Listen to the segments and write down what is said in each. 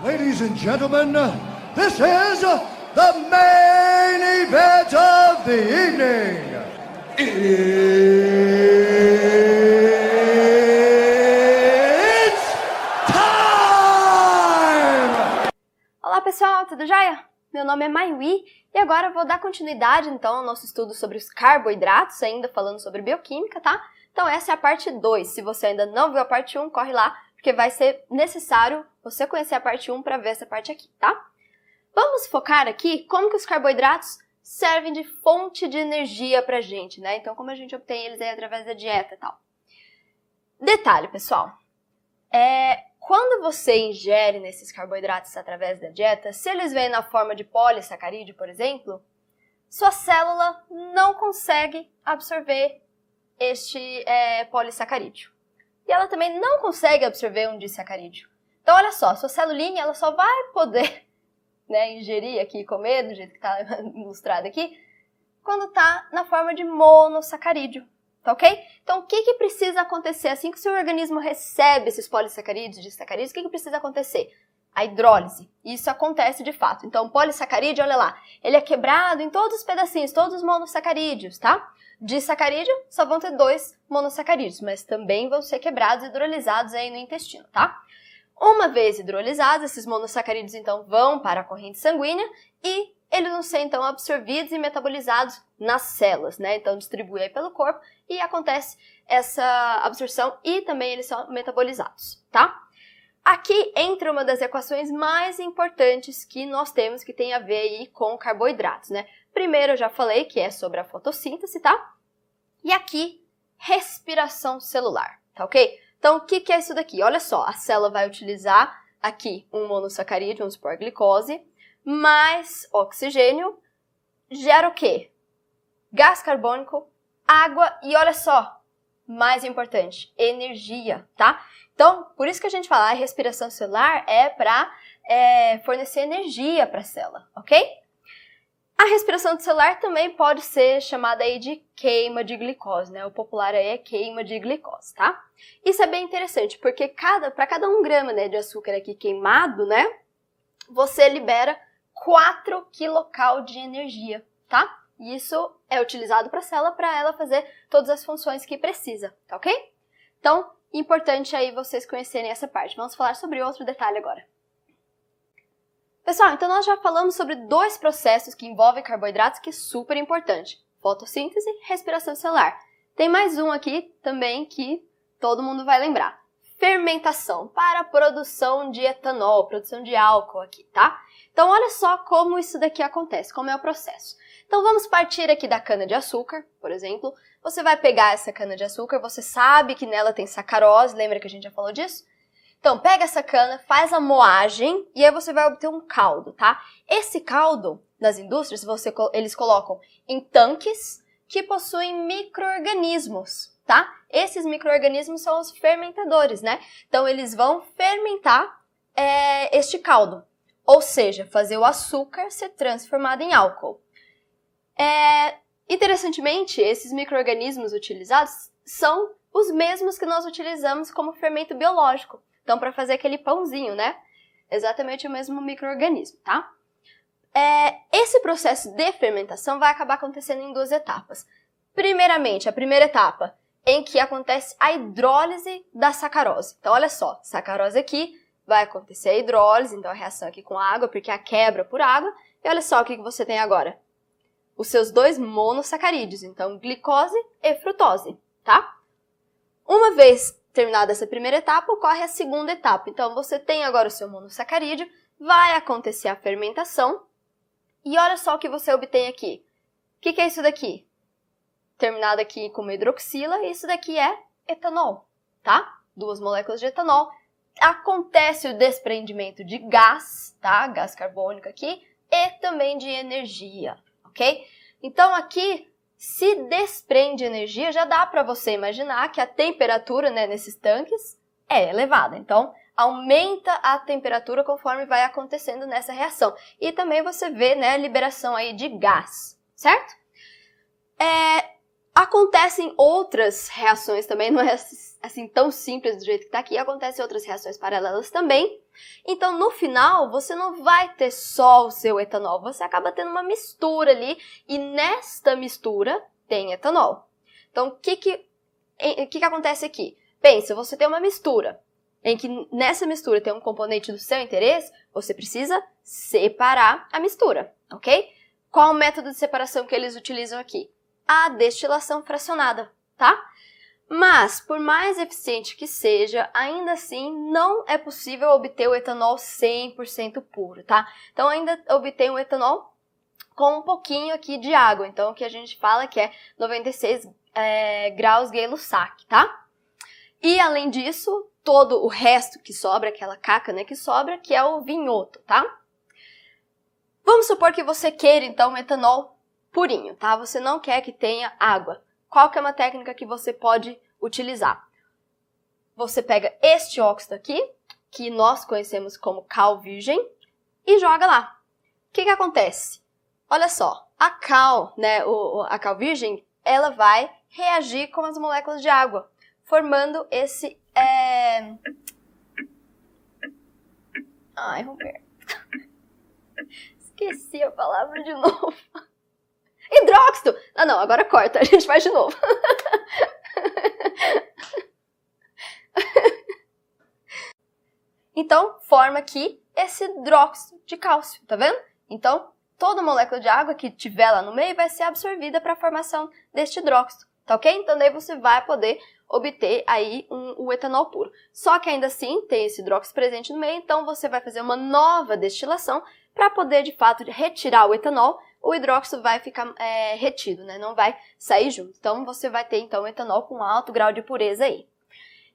Ladies and gentlemen, this is the main event of the evening. It's time! Olá pessoal, tudo jóia? Meu nome é Maiwi e agora eu vou dar continuidade então ao nosso estudo sobre os carboidratos, ainda falando sobre bioquímica, tá? Então essa é a parte 2. Se você ainda não viu a parte 1, corre lá, porque vai ser necessário você conhecer a parte 1 para ver essa parte aqui, tá? Vamos focar aqui como que os carboidratos servem de fonte de energia pra gente, né? Então como a gente obtém eles aí através da dieta e tal. Detalhe, pessoal. Quando você ingere nesses carboidratos através da dieta, se eles vêm na forma de polissacarídeo, por exemplo, sua célula não consegue absorver este polissacarídeo. E ela também não consegue absorver um disacarídeo. Então, olha só, sua celulinha ela só vai poder ingerir aqui e comer, do jeito que está ilustrado aqui, quando está na forma de monossacarídeo. Tá ok? Então, o que precisa acontecer? Assim que o seu organismo recebe esses polissacarídeos e disacarídeos, o que precisa acontecer? A hidrólise. Isso acontece de fato. Então, o polissacarídeo, olha lá, ele é quebrado em todos os pedacinhos, todos os monossacarídeos, tá? Disacarídeo, só vão ter 2 monossacarídeos, mas também vão ser quebrados e hidrolisados aí no intestino, tá? Uma vez hidrolisados, esses monossacarídeos, então, vão para a corrente sanguínea e eles vão ser, então, absorvidos e metabolizados nas células, né? Então, distribui aí pelo corpo e acontece essa absorção e também eles são metabolizados, tá? Aqui entra uma das equações mais importantes que nós temos que tem a ver aí com carboidratos, né? Primeiro eu já falei que é sobre a fotossíntese, tá? E aqui, respiração celular, tá ok? Então, o que é isso daqui? Olha só, a célula vai utilizar aqui um monossacarídeo, vamos supor, glicose, mais oxigênio, gera o quê? Gás carbônico, água e olha só, mais importante, energia, tá? Então, por isso que a gente fala, a respiração celular é para fornecer energia para a célula, ok? A respiração celular também pode ser chamada aí de queima de glicose, né? O popular aí é queima de glicose, tá? Isso é bem interessante, porque para cada 1 grama, né, de açúcar aqui queimado, né, você libera 4 kcal de energia, tá? E isso é utilizado para a célula para ela fazer todas as funções que precisa, tá ok? Então, importante aí vocês conhecerem essa parte. Vamos falar sobre outro detalhe agora. Pessoal, então nós já falamos sobre 2 processos que envolvem carboidratos que é super importante. Fotossíntese e respiração celular. Tem mais um aqui também que todo mundo vai lembrar. Fermentação para a produção de etanol, produção de álcool aqui, tá? Então olha só como isso daqui acontece, como é o processo. Então vamos partir aqui da cana-de-açúcar, por exemplo. Você vai pegar essa cana-de-açúcar, você sabe que nela tem sacarose, lembra que a gente já falou disso? Então, pega essa cana, faz a moagem e aí você vai obter um caldo, tá? Esse caldo, nas indústrias, eles colocam em tanques que possuem micro-organismos, tá? Esses micro-organismos são os fermentadores, né? Então, eles vão fermentar este caldo, ou seja, fazer o açúcar ser transformado em álcool. Interessantemente, esses micro-organismos utilizados são os mesmos que nós utilizamos como fermento biológico. Então, para fazer aquele pãozinho, né? Exatamente o mesmo micro-organismo, tá? Esse processo de fermentação vai acabar acontecendo em 2 etapas. Primeiramente, a primeira etapa, em que acontece a hidrólise da sacarose. Então, olha só, sacarose aqui, vai acontecer a hidrólise, então a reação aqui com água, porque a quebra por água. E olha só o que você tem agora. Os seus 2 monossacarídeos, então glicose e frutose, tá? Uma vez terminada essa primeira etapa, ocorre a segunda etapa. Então, você tem agora o seu monossacarídeo, vai acontecer a fermentação e olha só o que você obtém aqui. O que é isso daqui? Terminado aqui com uma hidroxila, isso daqui é etanol, tá? 2 moléculas de etanol. Acontece o desprendimento de gás, tá? Gás carbônico aqui e também de energia, ok? Então, aqui se desprende energia, já dá para você imaginar que a temperatura, né, nesses tanques é elevada. Então, aumenta a temperatura conforme vai acontecendo nessa reação. E também você vê, né, a liberação aí de gás, certo? Acontecem outras reações também, não é assim tão simples do jeito que está aqui, acontecem outras reações paralelas também. Então, no final, você não vai ter só o seu etanol, você acaba tendo uma mistura ali, e nesta mistura tem etanol. Então, o que acontece aqui? Pensa, você tem uma mistura, em que nessa mistura tem um componente do seu interesse, você precisa separar a mistura, ok? Qual o método de separação que eles utilizam aqui? A destilação fracionada, tá? Mas, por mais eficiente que seja, ainda assim não é possível obter o etanol 100% puro, tá? Então, ainda obtém o etanol com um pouquinho aqui de água. Então, o que a gente fala que é 96 graus Gay-Lussac, tá? E, além disso, todo o resto que sobra, aquela caca, né, que sobra, que é o vinhoto, tá? Vamos supor que você queira, então, um etanol purinho, tá? Você não quer que tenha água. Qual que é uma técnica que você pode utilizar? Você pega este óxido aqui, que nós conhecemos como cal virgem, e joga lá. O que acontece? Olha só, a cal, né, a cal virgem, ela vai reagir com as moléculas de água, formando esse... Ai, Roberto. Esqueci a palavra de novo. Hidróxido! Não, agora corta, a gente faz de novo. Então, forma aqui esse hidróxido de cálcio, tá vendo? Então, toda molécula de água que tiver lá no meio vai ser absorvida para a formação deste hidróxido, tá ok? Então, daí você vai poder obter aí o etanol puro. Só que ainda assim, tem esse hidróxido presente no meio, então você vai fazer uma nova destilação para poder, de fato, retirar o etanol. O hidróxido vai ficar retido, né? Não vai sair junto. Então, você vai ter, então, etanol com alto grau de pureza aí.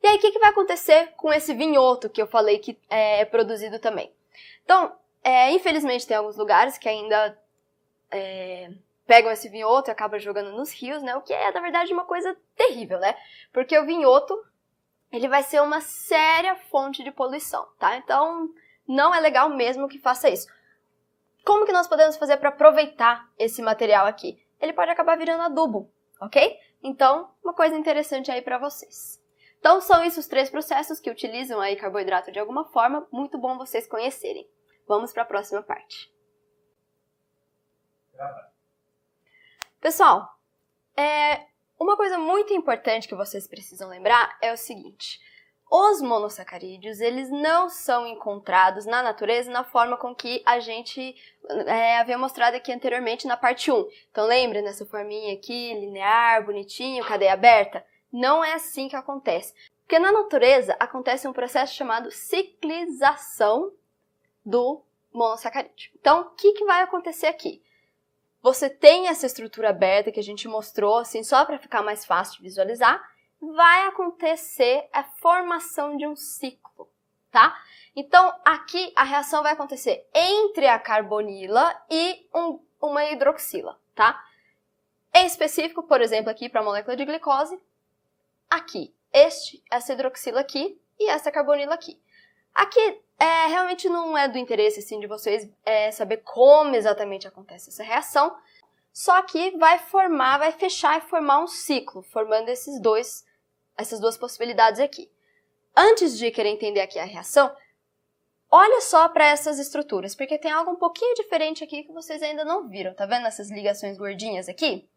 E aí, o que vai acontecer com esse vinhoto que eu falei que é produzido também? Então, infelizmente, tem alguns lugares que ainda pegam esse vinhoto e acabam jogando nos rios, né? O que é, na verdade, uma coisa terrível, né? Porque o vinhoto, ele vai ser uma séria fonte de poluição, tá? Então, não é legal mesmo que faça isso. Como que nós podemos fazer para aproveitar esse material aqui? Ele pode acabar virando adubo, ok? Então, uma coisa interessante aí para vocês. Então, são esses os 3 processos que utilizam aí carboidrato de alguma forma. Muito bom vocês conhecerem. Vamos para a próxima parte. Pessoal, uma coisa muito importante que vocês precisam lembrar é o seguinte. Os monossacarídeos, eles não são encontrados na natureza na forma com que a gente havia mostrado aqui anteriormente na parte 1. Então, lembra nessa forminha aqui, linear, bonitinho, cadeia aberta? Não é assim que acontece. Porque na natureza acontece um processo chamado ciclização do monossacarídeo. Então, o que vai acontecer aqui? Você tem essa estrutura aberta que a gente mostrou, assim, só para ficar mais fácil de visualizar. Vai acontecer a formação de um ciclo, tá? Então, aqui a reação vai acontecer entre a carbonila e uma hidroxila, tá? Em específico, por exemplo, aqui para a molécula de glicose, aqui, essa hidroxila aqui e essa carbonila aqui. Aqui, realmente não é do interesse, assim, de vocês saber como exatamente acontece essa reação, só que vai fechar e formar um ciclo, formando essas duas possibilidades aqui. Antes de querer entender aqui a reação, olha só para essas estruturas, porque tem algo um pouquinho diferente aqui que vocês ainda não viram, tá vendo essas ligações gordinhas aqui?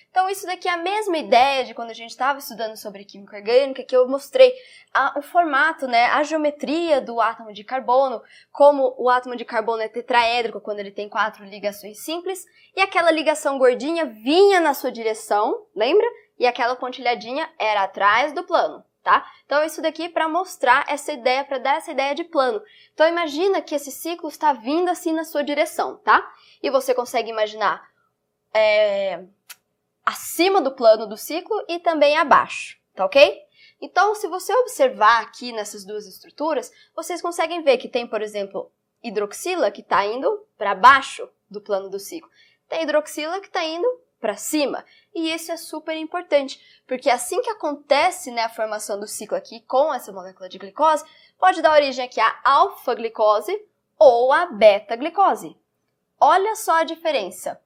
Então, isso daqui é a mesma ideia de quando a gente estava estudando sobre química orgânica, que eu mostrei o formato, né, a geometria do átomo de carbono, como o átomo de carbono é tetraédrico quando ele tem 4 ligações simples, e aquela ligação gordinha vinha na sua direção, lembra? E aquela pontilhadinha era atrás do plano, tá? Então, isso daqui para mostrar essa ideia, para dar essa ideia de plano. Então, imagina que esse ciclo está vindo assim na sua direção, tá? E você consegue imaginar acima do plano do ciclo e também abaixo, tá ok? Então, se você observar aqui nessas duas estruturas, vocês conseguem ver que tem, por exemplo, hidroxila que está indo para baixo do plano do ciclo. Tem hidroxila que está indo para cima. E isso é super importante, porque assim que acontece, né, a formação do ciclo aqui com essa molécula de glicose, pode dar origem aqui à alfa-glicose ou à beta-glicose. Olha só a diferença.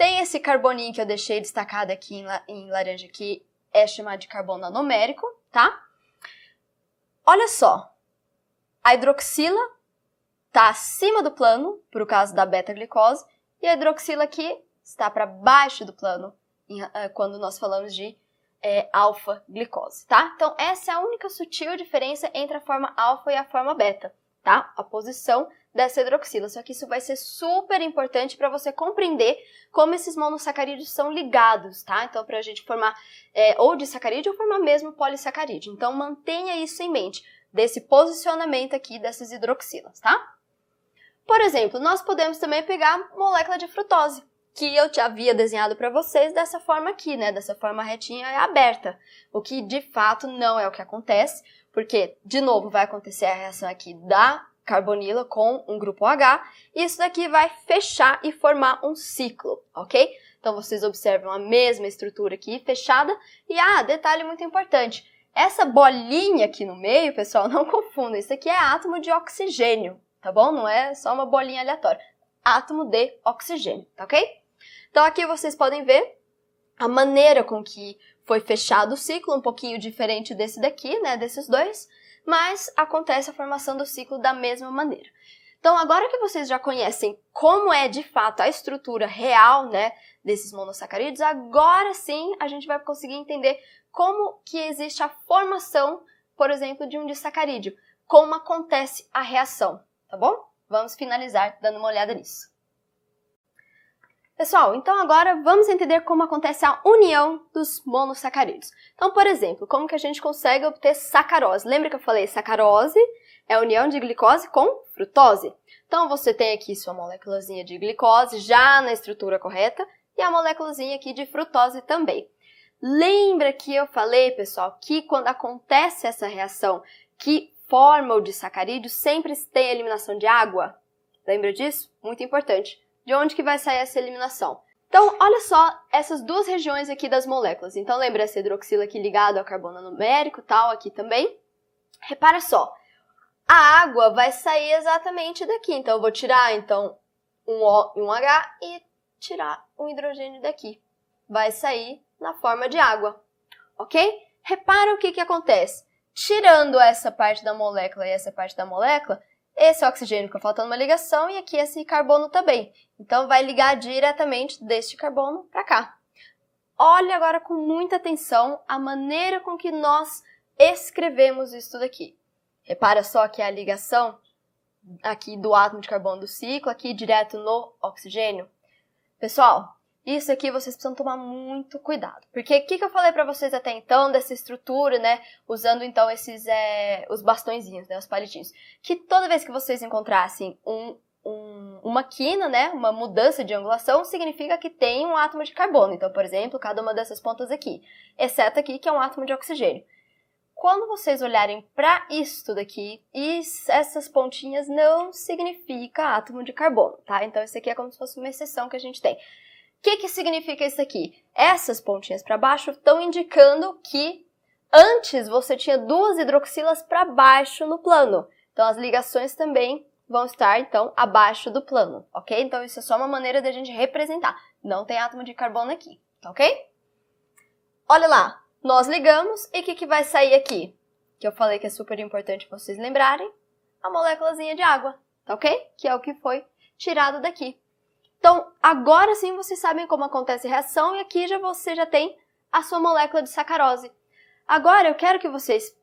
Tem esse carboninho que eu deixei destacado aqui em laranja, que é chamado de carbono anomérico, tá? Olha só, a hidroxila está acima do plano, por causa da beta-glicose, e a hidroxila aqui está para baixo do plano, quando nós falamos de alfa-glicose, tá? Então, essa é a única sutil diferença entre a forma alfa e a forma beta, tá? A posição dessa hidroxila. Só que isso vai ser super importante para você compreender como esses monossacarídeos são ligados, tá? Então, para a gente formar ou disacarídeo ou formar mesmo polissacarídeo. Então, mantenha isso em mente, desse posicionamento aqui dessas hidroxilas, tá? Por exemplo, nós podemos também pegar a molécula de frutose, que eu já havia desenhado para vocês dessa forma aqui, né? Dessa forma retinha e aberta. O que, de fato, não é o que acontece, porque, de novo, vai acontecer a reação aqui da carbonila com um grupo OH, e isso daqui vai fechar e formar um ciclo, ok? Então, vocês observam a mesma estrutura aqui, fechada, e, detalhe muito importante, essa bolinha aqui no meio, pessoal, não confunda, isso aqui é átomo de oxigênio, tá bom? Não é só uma bolinha aleatória, átomo de oxigênio, tá ok? Então, aqui vocês podem ver a maneira com que foi fechado o ciclo, um pouquinho diferente desse daqui, né, desses dois, mas acontece a formação do ciclo da mesma maneira. Então, agora que vocês já conhecem como é de fato a estrutura real, né, desses monossacarídeos, agora sim a gente vai conseguir entender como que existe a formação, por exemplo, de um disacarídeo, como acontece a reação, tá bom? Vamos finalizar dando uma olhada nisso. Pessoal, então agora vamos entender como acontece a união dos monossacarídeos. Então, por exemplo, como que a gente consegue obter sacarose? Lembra que eu falei sacarose é a união de glicose com frutose? Então, você tem aqui sua moléculazinha de glicose já na estrutura correta e a moléculazinha aqui de frutose também. Lembra que eu falei, pessoal, que quando acontece essa reação que forma o disacarídeo, sempre tem eliminação de água? Lembra disso? Muito importante. De onde que vai sair essa eliminação? Então, olha só essas duas regiões aqui das moléculas. Então, lembra essa hidroxila aqui ligada ao carbono numérico, tal, aqui também? Repara só, a água vai sair exatamente daqui. Então, eu vou tirar, então, um O e um H e tirar um hidrogênio daqui. Vai sair na forma de água, ok? Repara o que que acontece. Tirando essa parte da molécula e essa parte da molécula, esse oxigênio fica faltando uma ligação e aqui esse carbono também. Então, vai ligar diretamente deste carbono para cá. Olha agora com muita atenção a maneira com que nós escrevemos isso daqui. Repara só que a ligação aqui do átomo de carbono do ciclo, aqui direto no oxigênio. Pessoal, isso aqui vocês precisam tomar muito cuidado. Porque o que eu falei para vocês até então dessa estrutura, né? Usando então esses os bastõezinhos, né? Os palitinhos. Que toda vez que vocês encontrassem uma quina, né? Uma mudança de angulação, significa que tem um átomo de carbono. Então, por exemplo, cada uma dessas pontas aqui. Exceto aqui, que é um átomo de oxigênio. Quando vocês olharem para isso daqui, essas pontinhas não significa átomo de carbono, tá? Então, isso aqui é como se fosse uma exceção que a gente tem. O que significa isso aqui? Essas pontinhas para baixo estão indicando que antes você tinha duas hidroxilas para baixo no plano. Então, as ligações também vão estar, então, abaixo do plano, ok? Então, isso é só uma maneira de a gente representar. Não tem átomo de carbono aqui, tá ok? Olha lá, nós ligamos e o que vai sair aqui? Que eu falei que é super importante vocês lembrarem. A moléculazinha de água, tá ok? Que é o que foi tirado daqui. Então, agora sim vocês sabem como acontece a reação e aqui você já tem a sua molécula de sacarose. Agora eu quero que vocês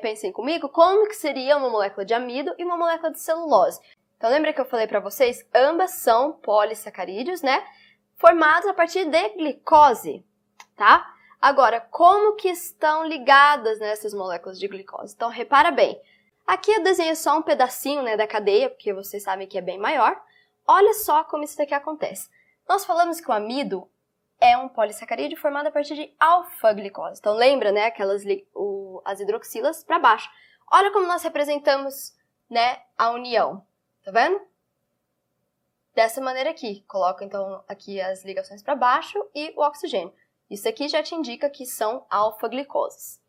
pensem comigo como que seria uma molécula de amido e uma molécula de celulose. Então, lembra que eu falei para vocês? Ambas são polissacarídeos, né? Formados a partir de glicose, tá? Agora, como que estão ligadas nessas moléculas de glicose? Então, repara bem. Aqui eu desenho só um pedacinho, né, da cadeia, porque vocês sabem que é bem maior. Olha só como isso daqui acontece. Nós falamos que o amido é um polissacarídeo formado a partir de alfa-glicose. Então, lembra, né, as hidroxilas para baixo. Olha como nós representamos, né, a união. Tá vendo? Dessa maneira aqui. Coloco, então, aqui as ligações para baixo e o oxigênio. Isso aqui já te indica que são alfa-glicoses.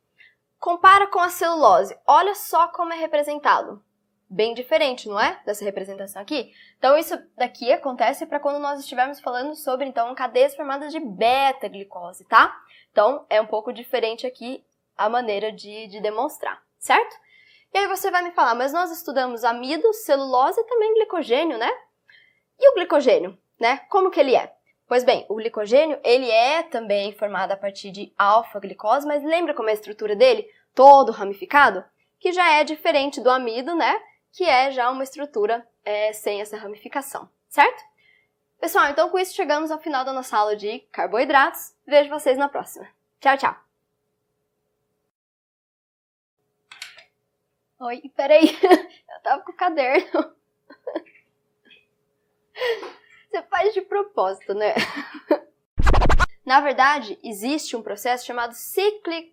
Compara com a celulose. Olha só como é representado. bem diferente, não é? Dessa representação aqui. Então, isso daqui acontece para quando nós estivermos falando sobre, então, cadeias formadas de beta-glicose, tá? Então, é um pouco diferente aqui a maneira de demonstrar, certo? E aí você vai me falar, mas nós estudamos amido, celulose e também glicogênio, né? E o glicogênio, né? Como que ele é? Pois bem, o glicogênio, ele é também formado a partir de alfa-glicose, mas lembra como é a estrutura dele? Todo ramificado? Que já é diferente do amido, né? Que é já uma estrutura sem essa ramificação, certo? Pessoal, então com isso chegamos ao final da nossa aula de carboidratos. Vejo vocês na próxima. Tchau, tchau! Oi, peraí, eu tava com o caderno. Você faz de propósito, né? Na verdade, existe um processo chamado ciclic...